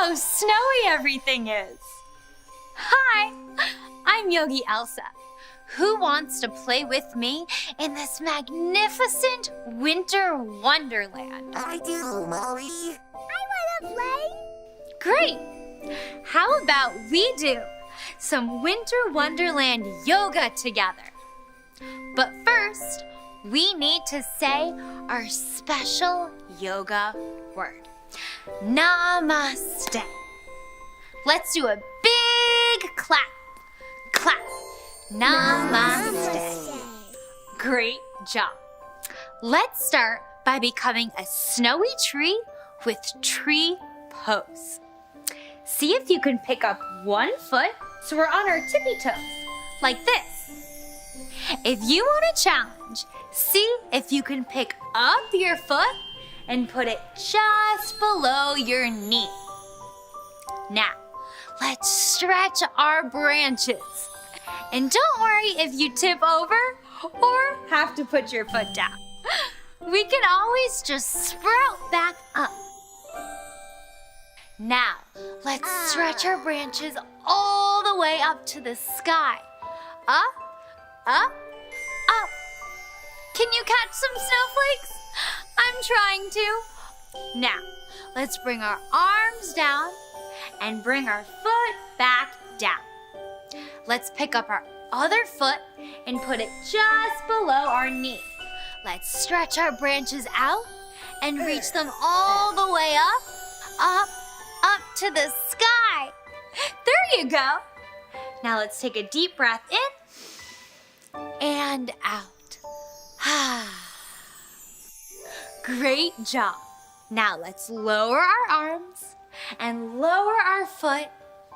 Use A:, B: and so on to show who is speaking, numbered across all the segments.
A: how snowy everything is. Hi, I'm Yogi Elsa. Who wants to play with me in this magnificent winter wonderland?
B: I do, Molly.
C: I want to play.
A: Great. How about we do some winter wonderland yoga together? But first, we need to say our special yoga word. Namaste. Let's do a big clap. Clap. Namaste. Great job. Let's start by becoming a snowy tree with tree pose. See if you can pick up one foot so we're on our tippy toes, like this. If you want a challenge, see if you can pick up your foot and put it just below your knee. Now, let's stretch our branches. And don't worry if you tip over or have to put your foot down. We can always just sprout back up. Now, let's stretch our branches all the way up to the sky. Up, up, up. Can you catch some snowflakes? I'm trying to. Now, let's bring our arms down and bring our foot back down. Let's pick up our other foot and put it just below our knee. Let's stretch our branches out and reach them all the way up, up, up to the sky. There you go. Now let's take a deep breath in and out. Great job. Now let's lower our arms and lower our foot.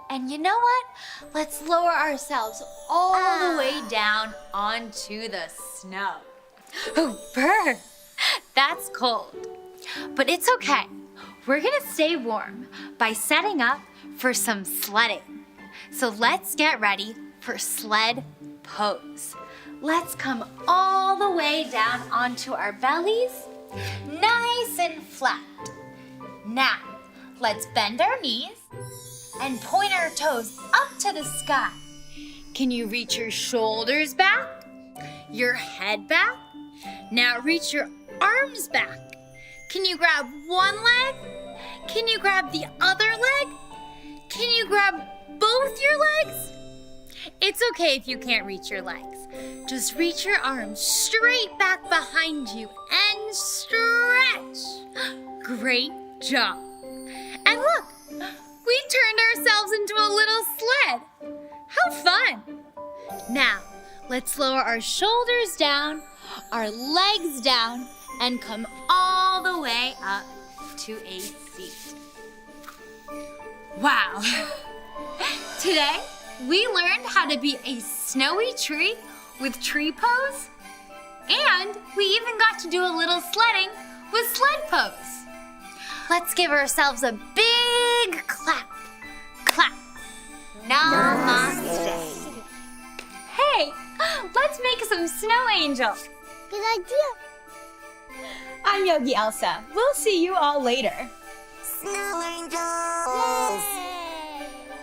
A: And you know what? Let's lower ourselves all the way down onto the snow. Oh, burn! That's cold. But it's okay. We're gonna stay warm by setting up for some sledding. So let's get ready for sled pose. Let's come all the way down onto our bellies, nice and flat. Now, let's bend our knees and point our toes up to the sky. Can you reach your shoulders back? Your head back? Now reach your arms back. Can you grab one leg? Can you grab the other leg? Can you grab both your legs? It's okay if you can't reach your legs. Just reach your arms straight back behind you and stretch. Great job. And look, we turned ourselves into a little sled. How fun! Now, let's lower our shoulders down, our legs down, and come all the way up to a seat. Wow! Today, we learned how to be a snowy tree with tree pose, and we even got to do a little sledding with sled pose. Let's give ourselves a big clap. Clap. Namaste. Hey, let's make some snow angels.
C: Good idea.
A: I'm Yogi Elsa. We'll see you all later.
B: Snow angels!